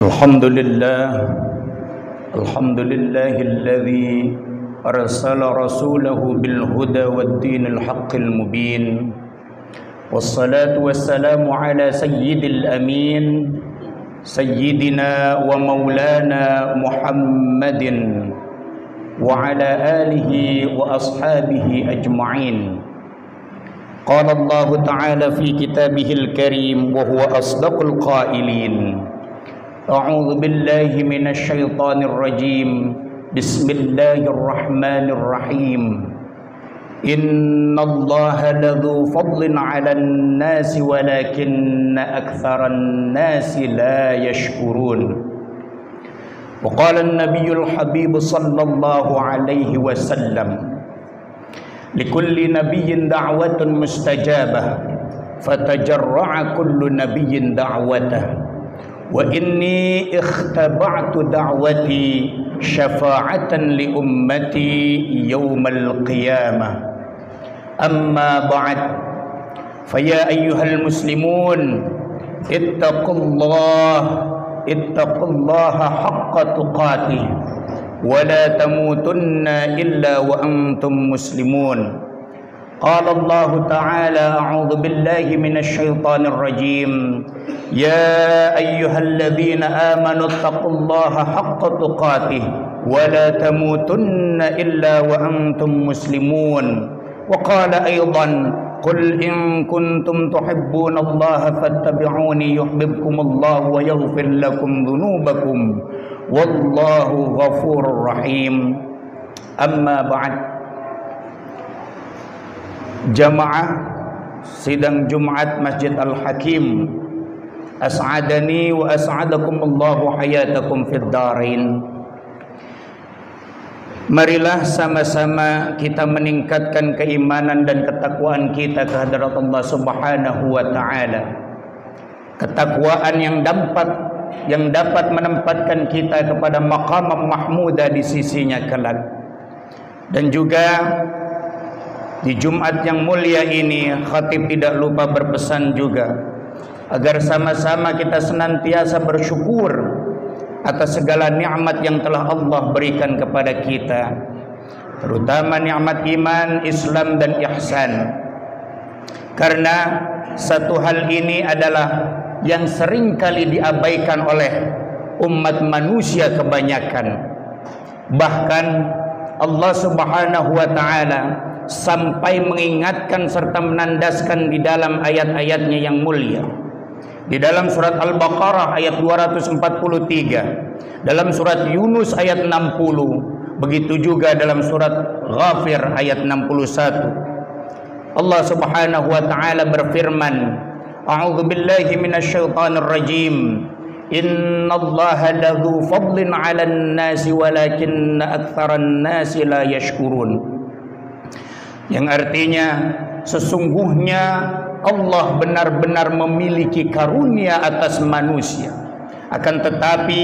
الحمد لله الحمد لله الذي أرسل رسوله بالهدى والدين الحق المبين والصلاة والسلام على سيد الأمين سيدنا ومولانا محمد وعلى آله وأصحابه أجمعين. قال الله تعالى في كتابه الكريم وهو أصدق القائلين: أعوذ بالله من الشيطان الرجيم بسم الله الرحمن الرحيم إن الله لذو فضل على الناس ولكن أكثر الناس لا يشكرون. وقال النبي الحبيب صلى الله عليه وسلم: لكل نبي دعوة مستجابة فتجرع كل نبي دعوته وإني اختبعت دعوتي شفاعة لأمتي يوم القيامة. أما بعد، فيا أيها المسلمون اتقوا الله حق تقاته ولا تموتن إلا وأنتم مسلمون. قال الله تعالى: أعوذ بالله من الشيطان الرجيم يا أيها الذين آمنوا اتقوا الله حق تقاته ولا تموتن إلا وأنتم مسلمون. وقال أيضا: قل إن كنتم تحبون الله فاتبعوني يحببكم الله ويغفر لكم ذنوبكم والله غفور رحيم. أما بعد، jamaah sidang Jumat Masjid Al-Hakim, as'adani wa as'adakumullahu hayatakum fid darain. Marilah sama-sama kita meningkatkan keimanan dan ketakwaan kita ke hadirat Allah Subhanahu wa taala. Ketakwaan yang dapat menempatkan kita kepada maqam mahmudah di sisinya kelak. Dan juga di Jumat yang mulia ini, khatib tidak lupa berpesan juga agar sama-sama kita senantiasa bersyukur atas segala nikmat yang telah Allah berikan kepada kita, terutama nikmat iman, Islam dan ihsan. Karena satu hal ini adalah yang sering kali diabaikan oleh umat manusia kebanyakan. Bahkan Allah Subhanahu wa taala sampai mengingatkan serta menandaskan di dalam ayat-ayatnya yang mulia. Di dalam surat Al-Baqarah ayat 243, dalam surat Yunus ayat 60, begitu juga dalam surat Ghafir ayat 61. Allah Subhanahu wa taala berfirman: A'udzu billahi minasyaitonir rajim. Innallaha ladzu fadlin 'alan nasi walakinna aktsaran nasi la yashkurun. Yang artinya sesungguhnya Allah benar-benar memiliki karunia atas manusia, akan tetapi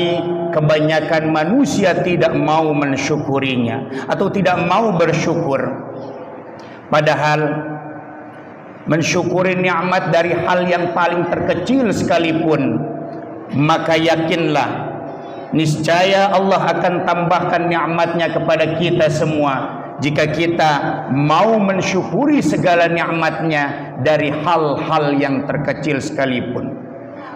kebanyakan manusia tidak mau mensyukurinya atau tidak mau bersyukur. Padahal mensyukuri nikmat dari hal yang paling terkecil sekalipun, maka yakinlah niscaya Allah akan tambahkan nikmatnya kepada kita semua jika kita mau mensyukuri segala nikmatnya dari hal-hal yang terkecil sekalipun.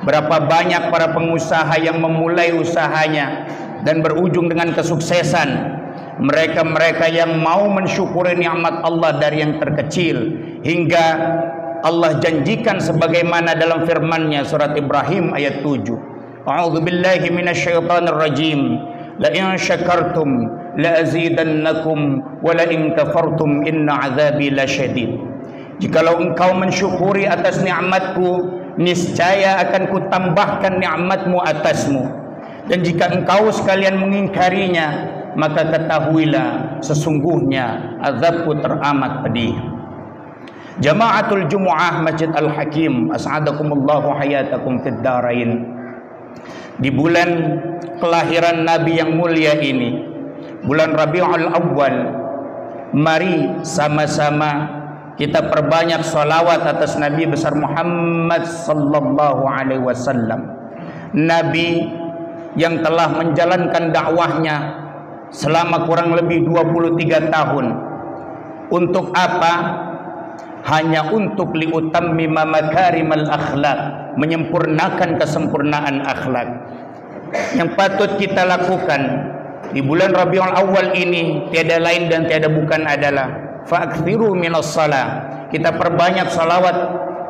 Berapa banyak para pengusaha yang memulai usahanya dan berujung dengan kesuksesan. Mereka-mereka yang mau mensyukuri nikmat Allah dari yang terkecil, hingga Allah janjikan sebagaimana dalam firman-Nya surat Ibrahim ayat 7. A'udzu billahi minasyaitonir rajim. La in syakartum la azidannakum wa la in kafartum inna azabi lasyadid. Jikalau engkau mensyukuri atas nikmatku, niscaya akan kutambahkan nikmatmu atasmu, dan jika engkau sekalian mengingkarinya, maka ketahuilah sesungguhnya azabku teramat pedih. Jamaatul Jumu'ah Masjid Al-Hakim, as'adakumullahu hayatakum fid darain. Di bulan kelahiran Nabi yang mulia ini, bulan Rabiul Awwal, mari sama-sama kita perbanyak salawat atas Nabi besar Muhammad sallallahu alaihi wasallam. Nabi yang telah menjalankan dakwahnya selama kurang lebih 23 tahun. Untuk apa? Hanya untuk liutammima makarimal akhlak, menyempurnakan kesempurnaan akhlak. Yang patut kita lakukan di bulan Rabiul Awal ini tiada lain dan tiada bukan adalah fa'akthiru minas salah. Kita perbanyak salawat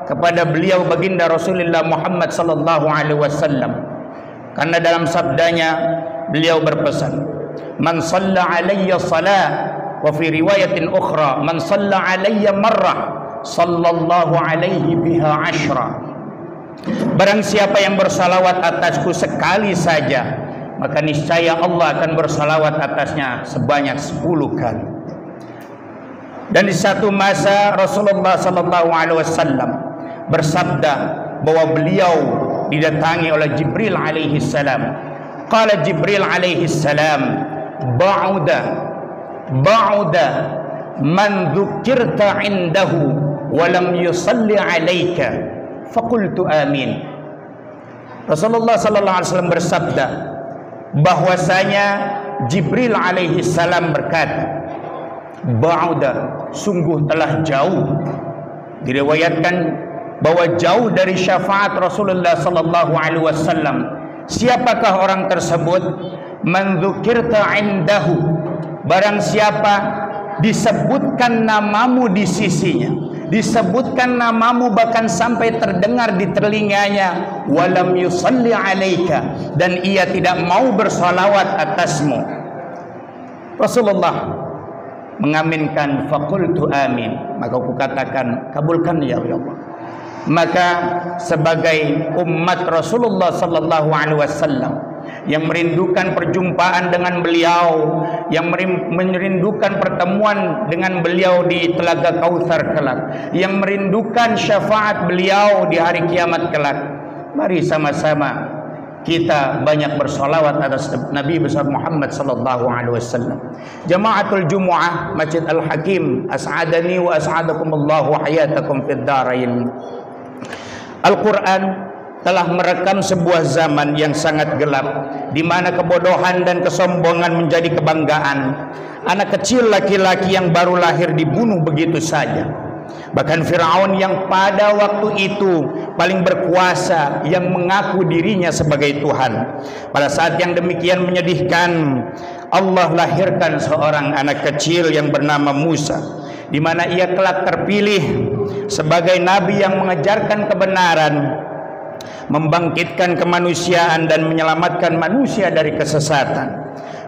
kepada beliau baginda Rasulullah Muhammad sallallahu alaihi wasallam. Karena dalam sabdanya beliau berpesan, "Man shalla alayya salah," wa fi riwayatin ukhra, "Man shalla alayya marrah, sallallahu alaihi biha ashra." Barang siapa yang bersalawat atasku sekali saja, maka niscaya Allah akan bersalawat atasnya sebanyak 10 kali. Dan di satu masa Rasulullah sallallahu alaihi wasallam bersabda bahwa beliau didatangi oleh Jibril alaihi salam. Qala Jibril alaihi salam, "Ba'uda man dzukirta indahu wa lam yusalli 'alaika." Faqultu amin. Rasulullah sallallahu alaihi wasallam bersabda bahwasanya Jibril alaihi salam berkata, "Ba'uda, sungguh telah jauh." Diriwayatkan bahwa jauh dari syafaat Rasulullah sallallahu alaihi wasallam. Siapakah orang tersebut? Man dzukirta indahu, barang siapa disebutkan namamu di sisinya, disebutkan namamu bahkan sampai terdengar di telinganya, walam yusalli alaika, dan ia tidak mau bersalawat atasmu. Rasulullah mengaminkan, faqultu amin, maka aku katakan kabulkan ya Allah. Maka sebagai umat Rasulullah sallallahu alaihi wasallam yang merindukan perjumpaan dengan beliau, yang merindukan pertemuan dengan beliau di Telaga Kautsar kelak, yang merindukan syafaat beliau di hari kiamat kelak, mari sama-sama kita banyak bersolawat atas Nabi besar Muhammad sallallahu alaihi wasallam. Jamaatul Jumu'ah Masjid Al-Hakim, as'adani wa as'adakumullahu hayatakum fid dharain. Al-Quran telah merekam sebuah zaman yang sangat gelap, di mana kebodohan dan kesombongan menjadi kebanggaan. Anak kecil laki-laki yang baru lahir dibunuh begitu saja. Bahkan Fir'aun yang pada waktu itu paling berkuasa, yang mengaku dirinya sebagai Tuhan, pada saat yang demikian menyedihkan, Allah lahirkan seorang anak kecil yang bernama Musa, di mana ia kelak terpilih sebagai nabi yang mengajarkan kebenaran, membangkitkan kemanusiaan dan menyelamatkan manusia dari kesesatan.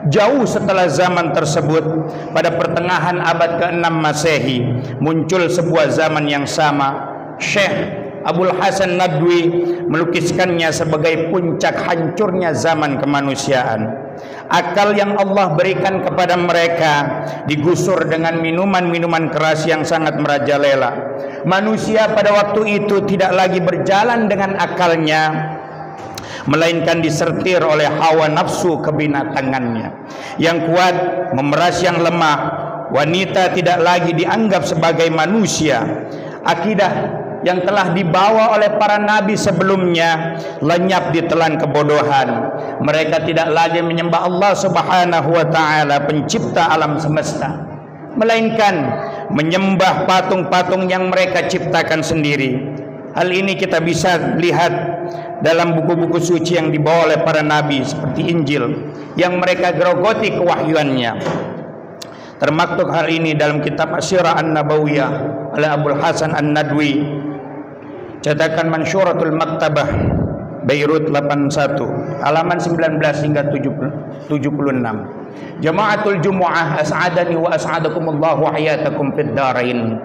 Jauh setelah zaman tersebut, pada pertengahan abad ke-6 Masehi, muncul sebuah zaman yang sama. Syekh Abul Hasan Nadwi melukiskannya sebagai puncak hancurnya zaman kemanusiaan. Akal yang Allah berikan kepada mereka digusur dengan minuman-minuman keras yang sangat merajalela. Manusia pada waktu itu tidak lagi berjalan dengan akalnya, melainkan disertir oleh hawa nafsu kebinatangannya. Yang kuat memeras yang lemah. Wanita tidak lagi dianggap sebagai manusia. Akidah yang telah dibawa oleh para nabi sebelumnya lenyap ditelan kebodohan. Mereka tidak lagi menyembah Allah Subhanahu wa taala, pencipta alam semesta, melainkan menyembah patung-patung yang mereka ciptakan sendiri. Hal ini kita bisa lihat dalam buku-buku suci yang dibawa oleh para nabi seperti Injil yang mereka gerogoti kewahyuannya. Termaktub hal ini dalam kitab Asyirah An-Nabawiyah oleh Abul Hasan An-Nadwi, cetakan Mansyuratul Maktabah Beirut 81, halaman 19 hingga 76. Jamaatul Jumu'ah, as'adani wa as'adakumullahu hayatakum fid dharain.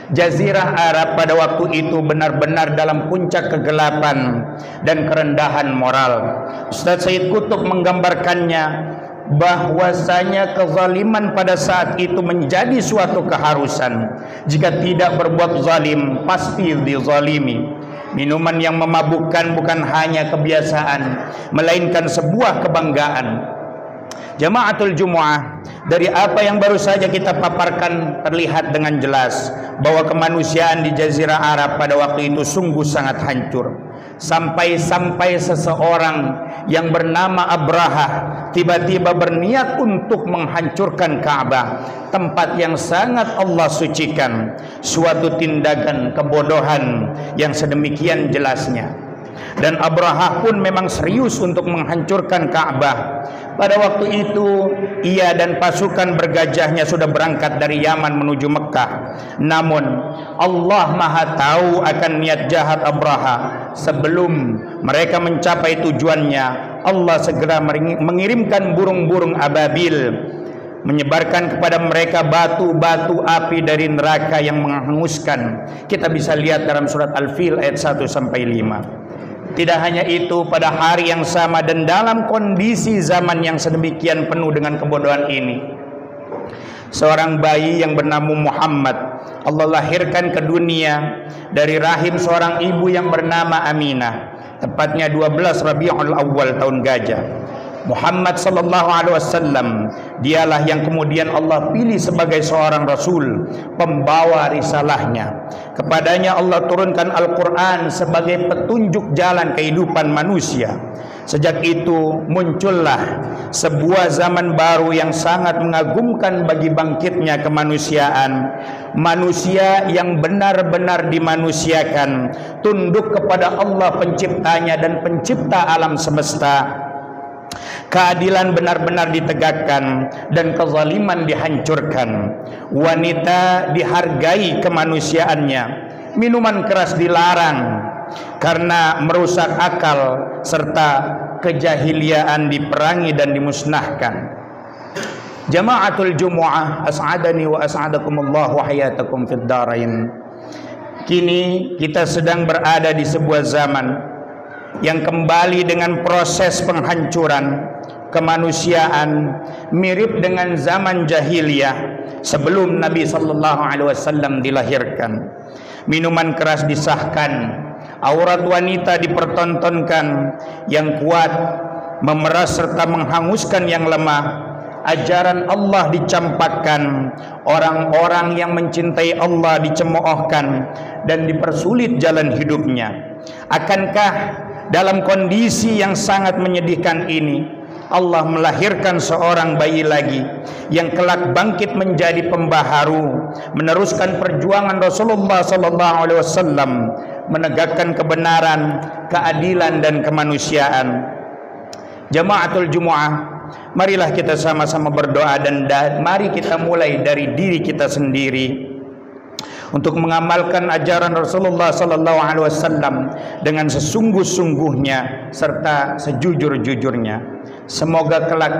Jazirah Arab pada waktu itu benar-benar dalam puncak kegelapan dan kerendahan moral. Ustaz Sayyid Qutb menggambarkannya bahwasanya kezaliman pada saat itu menjadi suatu keharusan. Jika tidak berbuat zalim, pasti dizalimi. Minuman yang memabukkan bukan hanya kebiasaan, melainkan sebuah kebanggaan. Jamaatul Jumu'ah, dari apa yang baru saja kita paparkan terlihat dengan jelas bahwa kemanusiaan di Jazirah Arab pada waktu itu sungguh sangat hancur. Sampai-sampai seseorang yang bernama Abraha tiba-tiba berniat untuk menghancurkan Ka'bah, tempat yang sangat Allah sucikan. Suatu tindakan kebodohan yang sedemikian jelasnya. Dan Abraha pun memang serius untuk menghancurkan Ka'bah. Pada waktu itu ia dan pasukan bergajahnya sudah berangkat dari Yaman menuju Mekah. Namun Allah Maha tahu akan niat jahat Abraha. Sebelum mereka mencapai tujuannya, Allah segera mengirimkan burung-burung ababil, menyebarkan kepada mereka batu-batu api dari neraka yang menghanguskan. Kita bisa lihat dalam surat Al-Fil ayat 1-5. Tidak hanya itu, pada hari yang sama dan dalam kondisi zaman yang sedemikian penuh dengan kebodohan ini, seorang bayi yang bernama Muhammad Allah lahirkan ke dunia dari rahim seorang ibu yang bernama Aminah, tepatnya 12 Rabiul Awal tahun gajah. Muhammad sallallahu alaihi wasallam dialah yang kemudian Allah pilih sebagai seorang rasul, pembawa risalahnya. Kepadanya Allah turunkan Al-Quran sebagai petunjuk jalan kehidupan manusia. Sejak itu muncullah sebuah zaman baru yang sangat mengagumkan bagi bangkitnya kemanusiaan. Manusia yang benar-benar dimanusiakan, tunduk kepada Allah penciptanya dan pencipta alam semesta. Keadilan benar-benar ditegakkan dan kezaliman dihancurkan. Wanita dihargai kemanusiaannya. Minuman keras dilarang karena merusak akal, serta kejahiliaan diperangi dan dimusnahkan. Jama'atul Jumu'ah, as'adani wa as'adakumullah wa hayatakum fid darain. Kini kita sedang berada di sebuah zaman yang kembali dengan proses penghancuran kemanusiaan mirip dengan zaman jahiliyah sebelum Nabi sallallahu alaihi wasallam dilahirkan. Minuman keras disahkan, aurat wanita dipertontonkan, yang kuat memeras serta menghanguskan yang lemah. Ajaran Allah dicampakkan, orang-orang yang mencintai Allah dicemoohkan dan dipersulit jalan hidupnya. Akankah dalam kondisi yang sangat menyedihkan ini Allah melahirkan seorang bayi lagi yang kelak bangkit menjadi pembaharu, meneruskan perjuangan Rasulullah sallallahu alaihi wasallam, menegakkan kebenaran, keadilan dan kemanusiaan. Jama'atul Jumu'ah, marilah kita sama-sama berdoa dan mari kita mulai dari diri kita sendiri untuk mengamalkan ajaran Rasulullah sallallahu alaihi wasallam dengan sesungguh-sungguhnya serta sejujur-jujurnya. Semoga kelak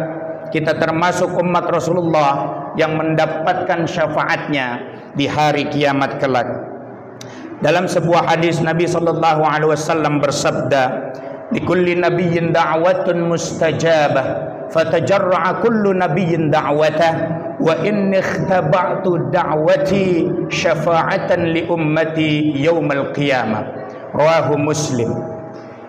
kita termasuk umat Rasulullah yang mendapatkan syafaatnya di hari kiamat kelak. Dalam sebuah hadis Nabi sallallahu alaihi wasallam bersabda, "Likulli nabiyyin da'watun mustajabah, fatajarra'a kullu nabiyyin da'watah, wa inni ikhtaba'tu da'wati syafa'atan li ummati yaumal qiyamah." Rawahu Muslim.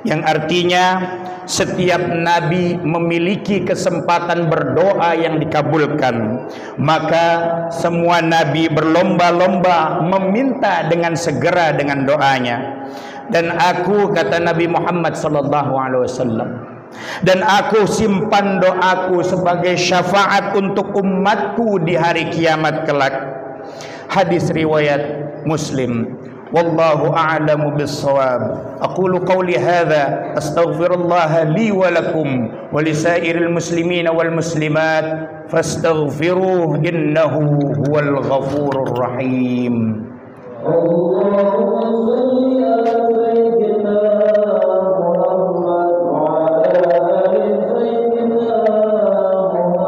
Yang artinya setiap nabi memiliki kesempatan berdoa yang dikabulkan, maka semua nabi berlomba-lomba meminta dengan segera dengan doanya. Dan aku, kata Nabi Muhammad sallallahu alaihi wasallam, dan aku simpan doaku sebagai syafaat untuk umatku di hari kiamat kelak. Hadis riwayat Muslim. Wallahu a'lamu bis-shawab. Aqulu qawli hadza astaghfirullah li wa lakum wa lisairil muslimin wal muslimat fastaghfiruhu innahu huwal ghafurur rahim. Allahumma shalli ala sayyidina Muhammad wa ala ali sayyidina Muhammad.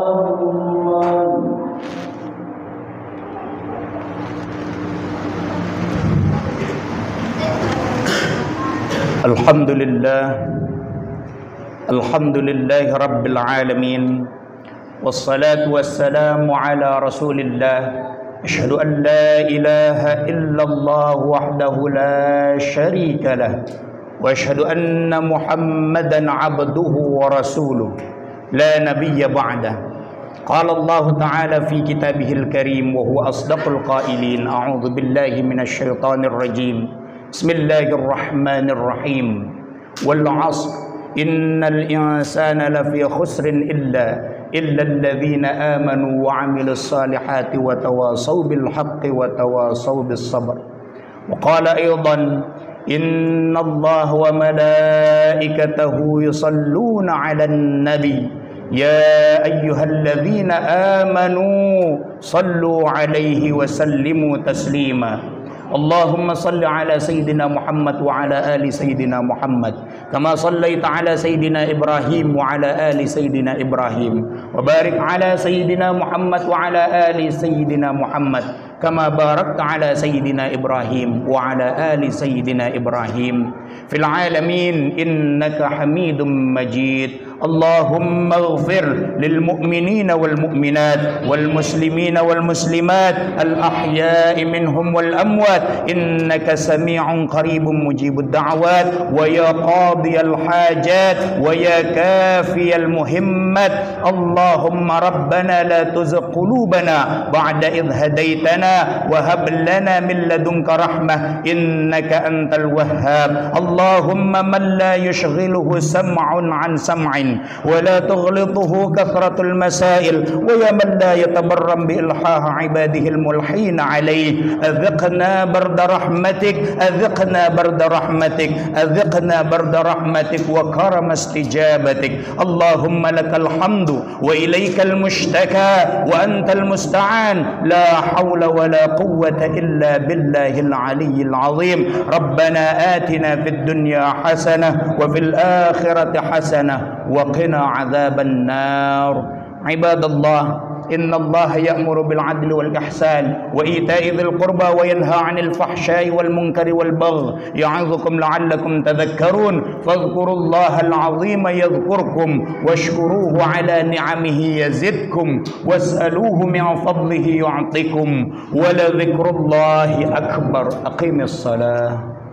Alhamdulillah rabbil alamin, wassalatu wassalamu ala rasulillah. Asyhadu an la ilaha illallah wahdahu la syarika lah, wa asyhadu anna Muhammadan abduhu wa rasuluh la nabiyya ba'dah. Qala Allah ta'ala fi kitabihil karim wa huwa asdaqul qailin. A'udzu billahi minasy syaithanir rajim. Bismillahirrahmanirrahim. wal 'ashr innal insana lafi khusrin illa alladhina amanu wa 'amilus salihati wa tawasaw bil haqqi wa tawasaw bis sabr. Wa qala aidan innallaha wa malaikatahu yusalluna 'alan nabi ya ayyuhalladzina amanu sallu 'alaihi wa sallimu taslima. Allahumma salli ala Sayyidina Muhammad wa ala ali Sayyidina Muhammad kama sallaita ala Sayyidina Ibrahim wa ala ali Sayyidina Ibrahim wa barik ala Sayyidina Muhammad wa ala ali Sayyidina Muhammad kama barakta ala Sayyidina Ibrahim wa ala ali Sayyidina Ibrahim fil alamin innaka Hamidum Majid. Allahumma ighfir lil mu'minina wal mu'minat wal muslimina wal muslimat al ahya'i minhum wal amwat innaka sami'un qaribun mujibud da'awat wa ya qadiyal hajat wa ya kafiyal muhimmat. Allahumma rabbana la tuzigh qulubana ba'da idh hadaitana wa hab lana min ladunka rahmah innaka antal wahhab. Allahumma man la yushghiluhu sam'un an sam'in ولا تغلطه كثرة المسائل ويا من لا يتبرم بإلحاح عباده الملحين عليه أذقنا برد رحمتك أذقنا برد رحمتك أذقنا برد رحمتك وكرم استجابتك. اللهم لك الحمد وإليك المشتكى وأنت المستعان لا حول ولا قوة إلا بالله العلي العظيم. ربنا آتنا في الدنيا حسنة وفي الآخرة حسنة وقنا عذاب النار. عباد الله إن الله يأمر بالعدل والإحسان وإيتاء ذي القربى وينهى عن الفحشاء والمنكر والبغي يعظكم لعلكم تذكرون فاذكروا الله العظيم يذكركم واشكروه على نعمه يزدكم واسألوه من فضله يعطكم ولذكر الله أكبر. أقيم الصلاة.